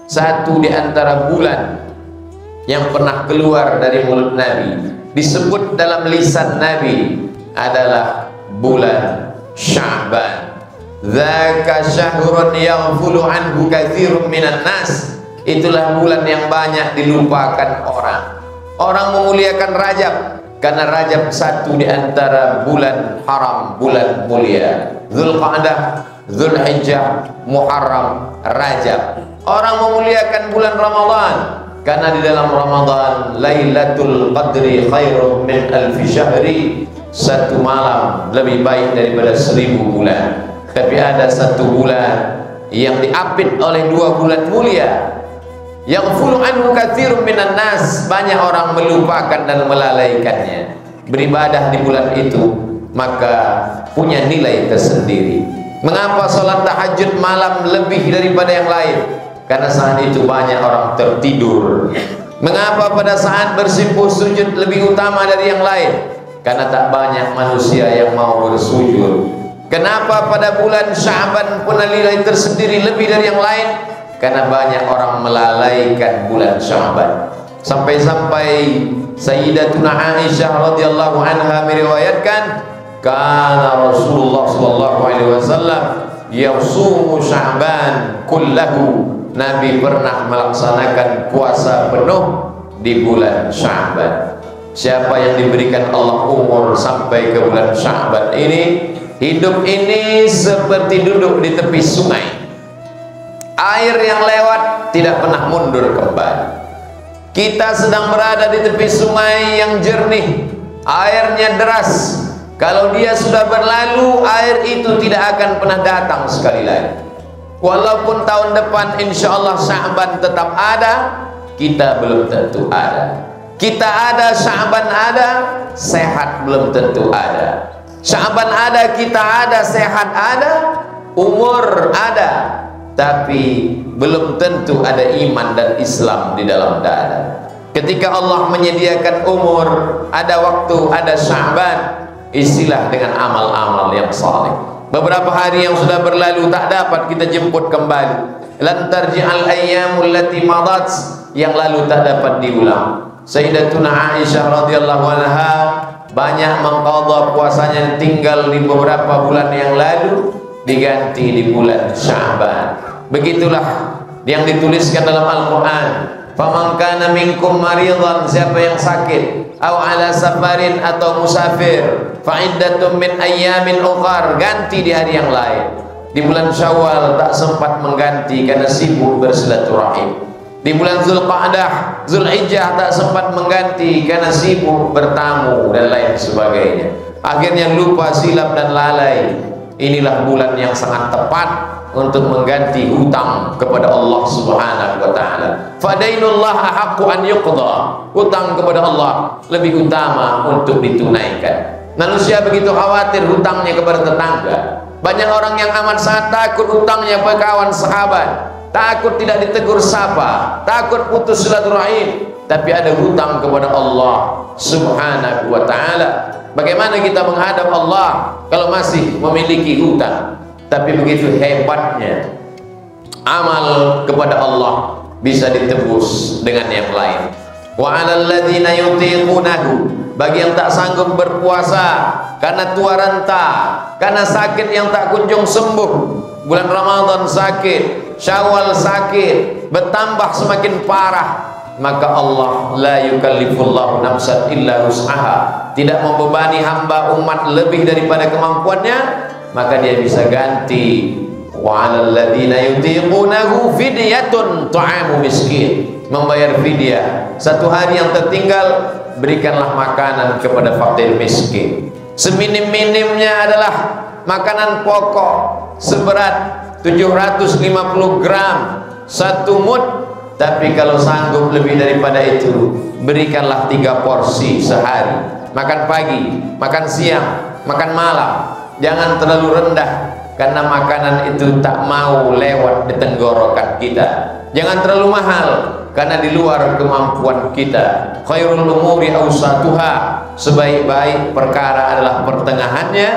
satu di antara bulan yang pernah keluar dari mulut Nabi, disebut dalam lisan Nabi adalah bulan Sya'ban. Dzaka syahrun yaghfulu anhu katsirun minan nas. Itulah bulan yang banyak dilupakan orang. Orang memuliakan Rajab karena Rajab satu di antara bulan haram, bulan mulia. Dzulqa'dah, Dzulhijjah, Muharram, Rajab. Orang memuliakan bulan Ramadan karena di dalam Ramadan Lailatul Qadri khairum min alfi syahri. Satu malam lebih baik daripada 1000 bulan. Tapi ada satu bulan yang diapit oleh 2 bulan mulia. Yaghfulu anhu katsirun minan nas. Banyak orang melupakan dan melalaikannya. Beribadah di bulan itu maka punya nilai tersendiri. Mengapa sholat tahajud malam lebih daripada yang lain? Karena saat itu banyak orang tertidur. Mengapa pada saat bersimpuh sujud lebih utama dari yang lain? Karena tak banyak manusia yang mau bersujud. Kenapa pada bulan Sya'ban punya nilai tersendiri lebih dari yang lain? Karena banyak orang melalaikan bulan Sya'ban. Sampai-sampai Sayyidatuna Aisyah radhiyallahu anha meriwayatkan, kana Rasulullah sallallahu alaihi wasallam yasumu Sya'ban kullahu. Nabi pernah melaksanakan puasa penuh di bulan Sya'ban. Siapa yang diberikan Allah umur sampai ke bulan Sya'ban ini, hidup ini seperti duduk di tepi sungai. Air yang lewat tidak pernah mundur kembali. Kita sedang berada di tepi sungai yang jernih, airnya deras. Kalau dia sudah berlalu, air itu tidak akan pernah datang sekali lagi. Walaupun tahun depan insya Allah Sya'ban tetap ada, kita belum tentu ada. Kita ada, Sya'ban ada, sehat belum tentu ada. Sya'ban ada, kita ada, sehat ada, umur ada, tapi belum tentu ada iman dan Islam di dalam dada. Ketika Allah menyediakan umur, ada waktu, ada Sya'ban, isilah dengan amal-amal yang saleh. Beberapa hari yang sudah berlalu tak dapat kita jemput kembali. Lan tarji'al ayyamul lati madat, yang lalu tak dapat diulang. Sayyidatuna Aisyah radhiyallahu anha banyak mengqadha puasanya tinggal di beberapa bulan yang lalu diganti di bulan Sya'ban. Begitulah yang dituliskan dalam Al-Quran. Faman kana minkum maridan, siapa yang sakit, au ala safarin, atau musafir, fa iddatun min ayyamin ukhar, ganti di hari yang lain. Di bulan Syawal tak sempat mengganti karena sibuk bersilaturahim. Di bulan Dzulqa'dah, Dzulhijjah tak sempat mengganti karena sibuk bertamu dan lain sebagainya. Akhirnya lupa, silap dan lalai. Inilah bulan yang sangat tepat untuk mengganti hutang kepada Allah Subhanahu wa taala. Fadainullah ahaqqu an yuqda. Hutang kepada Allah lebih utama untuk ditunaikan. Manusia begitu khawatir hutangnya kepada tetangga. Banyak orang yang amat sangat takut hutangnya pada kawan sahabat, takut tidak ditegur sapa, takut putus silaturahim, tapi ada hutang kepada Allah Subhanahu wa taala. Bagaimana kita menghadap Allah kalau masih memiliki hutang? Tapi begitu hebatnya amal kepada Allah bisa ditebus dengan yang lain. Wa 'alal ladzina yutiqunahu, bagi yang tak sanggup berpuasa karena tua renta, karena sakit yang tak kunjung sembuh. Bulan Ramadan sakit, Syawal sakit, bertambah semakin parah, maka Allah la yukallifullahu nafsan illa wus'aha, tidak membebani hamba umat lebih daripada kemampuannya, maka dia bisa ganti. Wa 'alal ladzina yutiqunahu fidyatun ta'amu miskin, membayar fidyah. Satu hari yang tertinggal berikanlah makanan kepada fakir miskin. Seminim-minimnya adalah makanan pokok seberat 750 gram satu mud. Tapi kalau sanggup lebih daripada itu, berikanlah 3 porsi sehari. Makan pagi, makan siang, makan malam. Jangan terlalu rendah, karena makanan itu tak mau lewat di tenggorokan kita. Jangan terlalu mahal, karena di luar kemampuan kita. Khairul umuri awsatuha, sebaik-baik perkara adalah pertengahannya.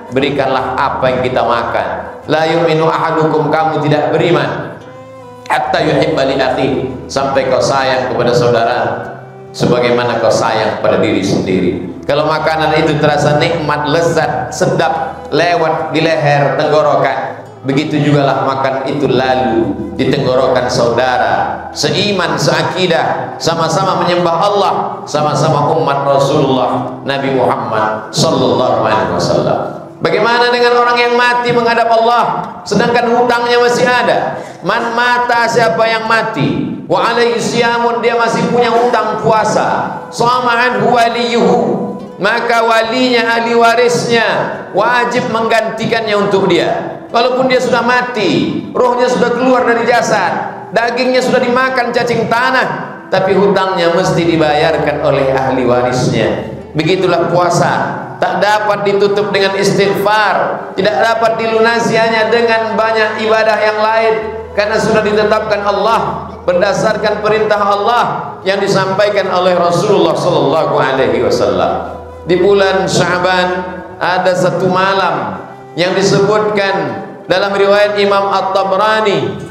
Berikanlah apa yang kita makan. La yu'minu ahadukum, kamu tidak beriman hatta yuhibba li akhihi, sampai kau sayang kepada saudara sebagaimana kau sayang pada diri sendiri. Kalau makanan itu terasa nikmat, lezat, sedap, lewat di leher tenggorokan, begitu jugalah makan itu lalu di tenggorokan saudara seiman, seakidah, sama-sama menyembah Allah, sama-sama umat Rasulullah Nabi Muhammad sallallahu alaihi wasallam. Bagaimana dengan orang yang mati menghadap Allah sedangkan hutangnya masih ada? Man mata, siapa yang mati, wa alaihi siyamun, dia masih punya hutang puasa, shama anhu waliyuhu, maka walinya, ahli warisnya wajib menggantikannya untuk dia. Walaupun dia sudah mati, rohnya sudah keluar dari jasad, dagingnya sudah dimakan cacing tanah, tapi hutangnya mesti dibayarkan oleh ahli warisnya. Begitulah puasa, tak dapat ditutup dengan istighfar, tidak dapat dilunasi hanya dengan banyak ibadah yang lain, karena sudah ditetapkan Allah berdasarkan perintah Allah yang disampaikan oleh Rasulullah sallallahu alaihi wasallam. Di bulan Sya'ban ada satu malam yang disebutkan dalam riwayat Imam At-Tabrani.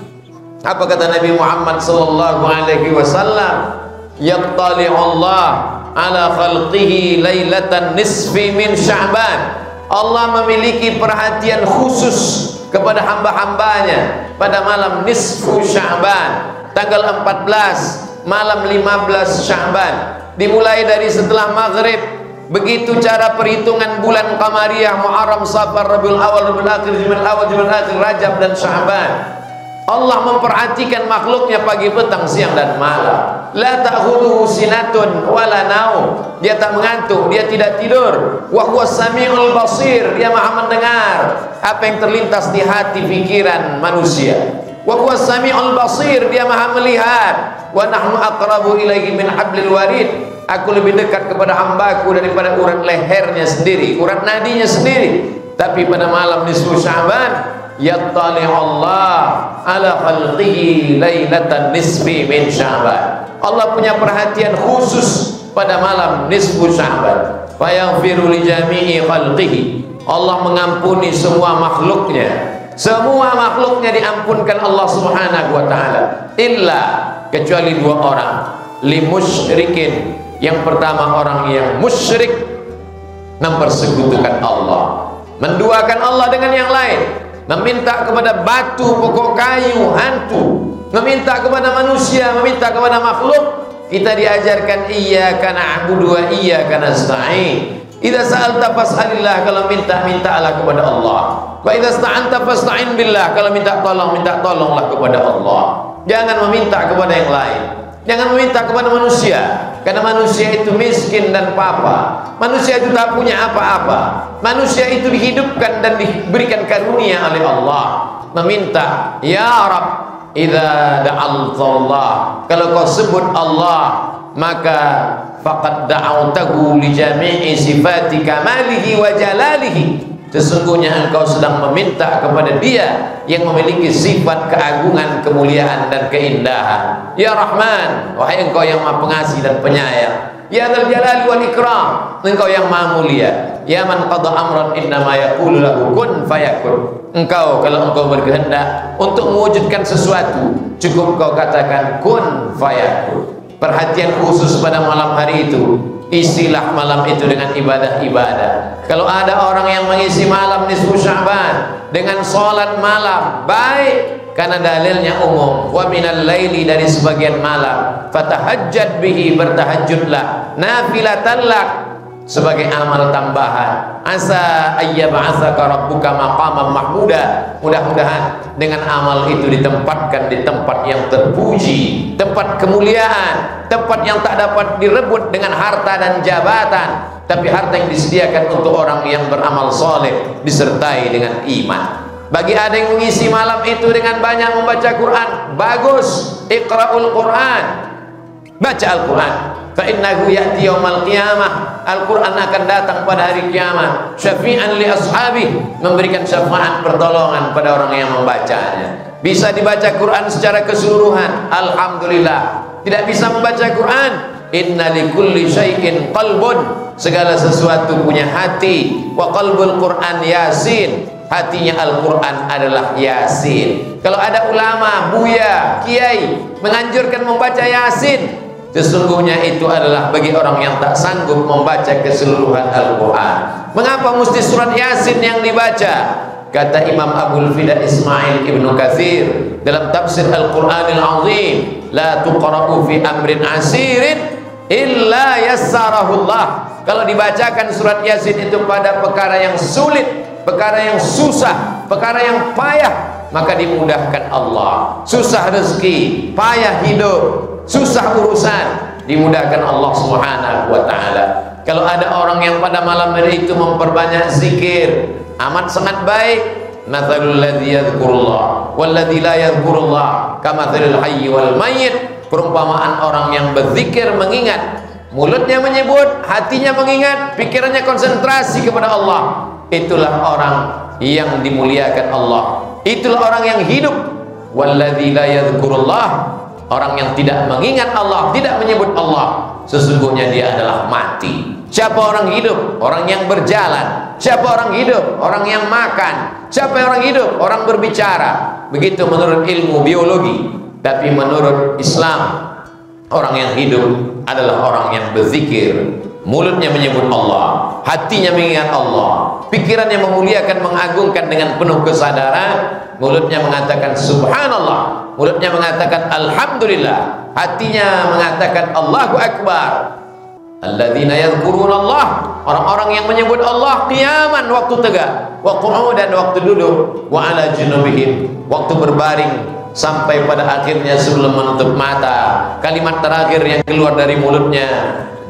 Apa kata Nabi Muhammad sallallahu alaihi wasallam? Yattali'u Allah ala khalqihi lailatan nisfi min Sya'ban. Allah memiliki perhatian khusus kepada hamba-hambanya pada malam nisfu Sya'ban, tanggal 14 malam 15 Sya'ban, dimulai dari setelah maghrib. Begitu cara perhitungan bulan Qamariyah, Muharram, Safar, Rabiul Awal, Rabiul Akhir, Jumadil Awal, Jumadil Akhir, Rajab dan Sya'ban. Allah memperhatikan makhluknya pagi, petang, siang dan malam. La ta'khudhuhu sinatun wala naum. Dia tak mengantuk, dia tidak tidur. Wa huwas samiul basir, dia Maha mendengar apa yang terlintas di hati pikiran manusia. Wa huwas samiul basir, dia Maha melihat. Wa nahnu aqrabu ilaihi min hablil warid. Aku lebih dekat kepada hambaku daripada urat lehernya sendiri, urat nadinya sendiri. Tapi pada malam nisfu Sya'ban, yattali'u Allah ala khalqihi lailatan nisfi min Sya'ban. Allah punya perhatian khusus pada malam nisfu Sya'ban. Fayaghfiru li jami'i khalqihi. Allah mengampuni semua makhluknya. Semua makhluknya diampunkan Allah Subhanahu wa taala, illa, kecuali dua orang, li musyrikin. Yang pertama, orang yang musyrik, mempersekutukan Allah, menduakan Allah dengan yang lain, meminta kepada batu, pokok kayu, hantu, meminta kepada manusia, meminta kepada makhluk. Kita diajarkan iyyaka na'budu wa iyyaka nasta'in. Idza sa'alta fas'alillah, kalau minta, mintalah kepada Allah. Wa idza sta'anta fasta'in billah, kalau minta tolong, minta tolonglah kepada Allah. Jangan meminta kepada yang lain. Jangan meminta kepada manusia, karena manusia itu miskin dan papa. Manusia itu tak punya apa-apa. Manusia itu dihidupkan dan diberikan karunia oleh Allah. Meminta, ya Rab, idza da'altallah, kalau kau sebut Allah, maka faqad da'awtahu li jami'i sifati kamalihi wa jalalihi. Sesungguhnya engkau sedang meminta kepada Dia yang memiliki sifat keagungan, kemuliaan dan keindahan. Ya Rahman, wahai engkau yang Maha Pengasih dan Penyayang. Ya Dzal Jalali wal Ikram, engkau yang Maha Mulia. Ya man qada amran innama yaqulu lahu kun fayakun. Engkau, kalau engkau berkehendak untuk mewujudkan sesuatu, cukup kau katakan kun fayakun. Perhatian khusus pada malam hari itu. Isilah malam itu dengan ibadah-ibadah. Kalau ada orang yang mengisi malam nisfu Sya'ban dengan sholat malam, baik, karena dalilnya umum. Wa minal laili, dari sebagian malam, fatahajjad bihi, bertahajudlah, nafilatan lak, sebagai amal tambahan. Asa ayyab'atsaka rabbuka maqaman mahmuda. Mudah-mudahan dengan amal itu ditempatkan di tempat yang terpuji, tempat kemuliaan, tempat yang tak dapat direbut dengan harta dan jabatan, tapi harta yang disediakan untuk orang yang beramal soleh disertai dengan iman. Bagi ada yang mengisi malam itu dengan banyak membaca Quran, bagus. Iqra'ul Quran, baca Al-Quran. Fa'innahu ya'ti yawmal qiyamah, Al-Quran akan datang pada hari kiamat, syafi'an li ashabih, memberikan syafaat pertolongan pada orang yang membacanya. Bisa dibaca Quran secara keseluruhan, alhamdulillah. Tidak bisa membaca Quran, inna likulli syai'in qalbun, segala sesuatu punya hati. Wa qalbul Quran Yasin, hatinya Al-Quran adalah Yasin. Kalau ada ulama, buya, kiai menganjurkan membaca Yasin, sesungguhnya itu adalah bagi orang yang tak sanggup membaca keseluruhan Al-Quran. Mengapa mesti surat Yasin yang dibaca? Kata Imam Abul Fida Ismail Ibnu Katsir dalam tafsir Al-Quranil Azim, la tuqra'u fi amrin asirin illa yassarahullah. Kalau dibacakan surat Yasin itu pada perkara yang sulit, perkara yang susah, perkara yang payah, maka dimudahkan Allah. Susah rezeki, payah hidup, susah urusan, dimudahkan Allah Subhanahu wa ta'ala. Kalau ada orang yang pada malam hari itu memperbanyak zikir, amat sangat baik. Mathalul ladzi yadhkurullah wal ladzi la yadhkurullah kamathalil hayy wal mayyit. Perumpamaan orang yang berzikir, mengingat, mulutnya menyebut, hatinya mengingat, pikirannya konsentrasi kepada Allah. Itulah orang yang dimuliakan Allah. Itulah orang yang hidup. Walladzi la yadhkurullah, orang yang tidak mengingat Allah, tidak menyebut Allah, sesungguhnya dia adalah mati. Siapa orang hidup? Orang yang berjalan. Siapa orang hidup? Orang yang makan. Siapa orang hidup? Orang berbicara. Begitu menurut ilmu biologi. Tapi menurut Islam, orang yang hidup adalah orang yang berzikir, mulutnya menyebut Allah, hatinya mengingat Allah, pikirannya memuliakan, mengagungkan dengan penuh kesadaran, mulutnya mengatakan subhanallah, mulutnya mengatakan alhamdulillah, hatinya mengatakan Allahu Akbar. Alladzina yadhkurunallah, orang-orang yang menyebut Allah qiyaman, waktu tegak, wa qu'udan, waktu duduk, wa ala junubihim, waktu berbaring, sampai pada akhirnya sebelum menutup mata, kalimat terakhir yang keluar dari mulutnya,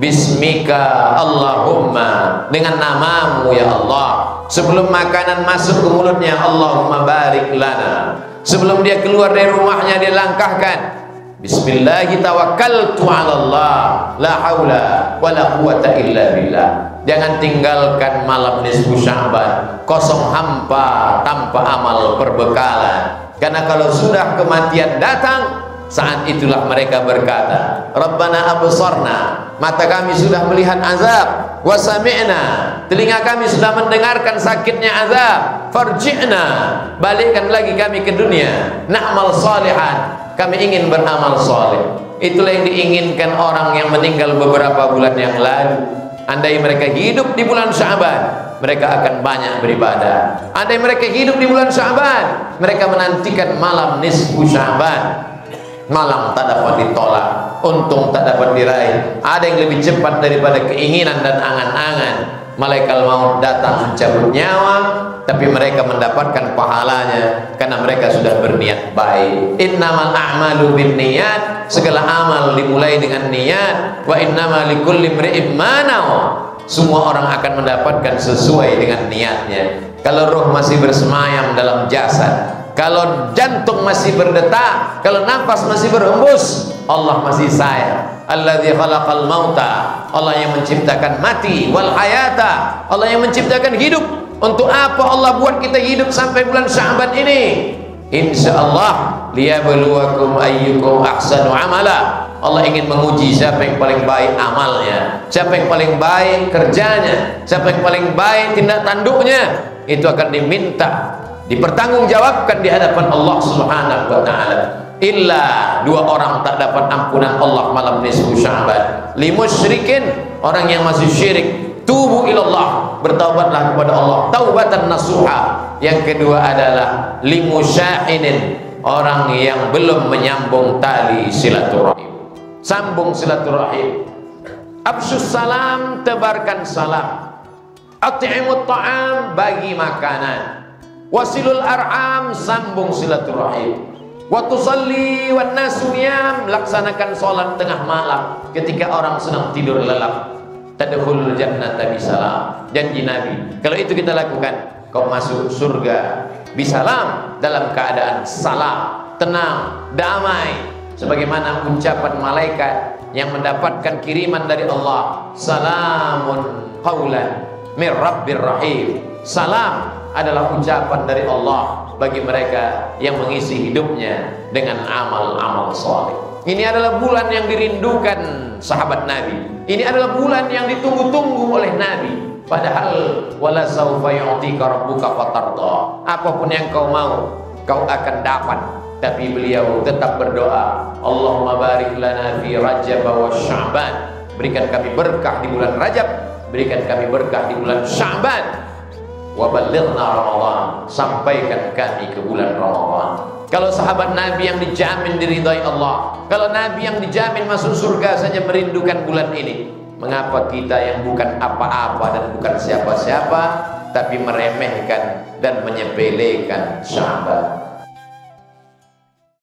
bismika Allahumma, dengan namamu ya Allah. Sebelum makanan masuk ke mulutnya, Allahumma barik lana. Sebelum dia keluar dari rumahnya, dia langkahkan, bismillahi tawakkaltu ala Allah, la haula wa la quwata illa billah. Jangan tinggalkan malam nisfu Sya'ban kosong hampa tanpa amal perbekalan. Karena kalau sudah kematian datang, saat itulah mereka berkata, Rabbana absarna, mata kami sudah melihat azab, wa sami'na, telinga kami sudah mendengarkan sakitnya azab, farji'na, balikkan lagi kami ke dunia, na'mal salihan, kami ingin beramal saleh. Itulah yang diinginkan orang yang meninggal beberapa bulan yang lalu. Andai mereka hidup di bulan Sya'ban, mereka akan banyak beribadah. Andai mereka hidup di bulan Sya'ban, mereka menantikan malam nisfu Sya'ban. Malam tak dapat ditolak, untung tak dapat diraih. Ada yang lebih cepat daripada keinginan dan angan-angan. Malaikat maut datang mencabut nyawa, tapi mereka mendapatkan pahalanya karena mereka sudah berniat baik. Innamal a'malu binniyat, segala amal dimulai dengan niat. Wa innamal likulli imri'in ma nawa, semua orang akan mendapatkan sesuai dengan niatnya. Kalau roh masih bersemayam dalam jasad, kalau jantung masih berdetak, kalau nafas masih berhembus, Allah masih sayang. Alladzi khalaqal mauta, Allah yang menciptakan mati, wal hayata, Allah yang menciptakan hidup. Untuk apa Allah buat kita hidup sampai bulan Sya'ban ini? Insyaallah liyabluwakum ayyukum ahsanu amala. Allah ingin menguji siapa yang paling baik amalnya, siapa yang paling baik kerjanya, siapa yang paling baik tindak tanduknya. Itu akan diminta, dipertanggungjawabkan di hadapan Allah Subhanahu wa ta'ala. Illa dua orang tak dapat ampunan Allah malam nisfu Sya'ban. Limusyrikin, orang yang masih syirik, tubu ilallah, bertaubatlah kepada Allah, taubatan nasuha. Yang kedua adalah limusyahinin, orang yang belum menyambung tali silaturahim. Sambung silaturahim. Absyus salam, tebarkan salam. At'imut ta'am, bagi makanan. Wasilul arham, sambung silaturahim. Wa tusalli wan nasu niyam, laksanakan salat tengah malam ketika orang sedang tidur lelap. Tadkhulul jannata bisalam, janji Nabi. Kalau itu kita lakukan, kau masuk surga bisalam, dalam keadaan salam, tenang, damai. Sebagaimana ucapan malaikat yang mendapatkan kiriman dari Allah, salamun qaulan mir rabbir rahim. Salam adalah ucapan dari Allah bagi mereka yang mengisi hidupnya dengan amal-amal saleh. Ini adalah bulan yang dirindukan sahabat Nabi. Ini adalah bulan yang ditunggu-tunggu oleh Nabi. Padahal wala saufa yu'tika rabbuka fatarda. Apapun yang kau mau, kau akan dapat. Tapi beliau tetap berdoa, Allahumma barik lana fi Rajab wa Sya'ban. Berikan kami berkah di bulan Rajab, berikan kami berkah di bulan Sya'ban. Wa ballighna Ramadan, sampaikan kami ke bulan Ramadan. Kalau sahabat Nabi yang dijamin diridhai Allah, kalau Nabi yang dijamin masuk surga saja merindukan bulan ini, mengapa kita yang bukan apa-apa dan bukan siapa-siapa tapi meremehkan dan menyepelekan Sya'ban?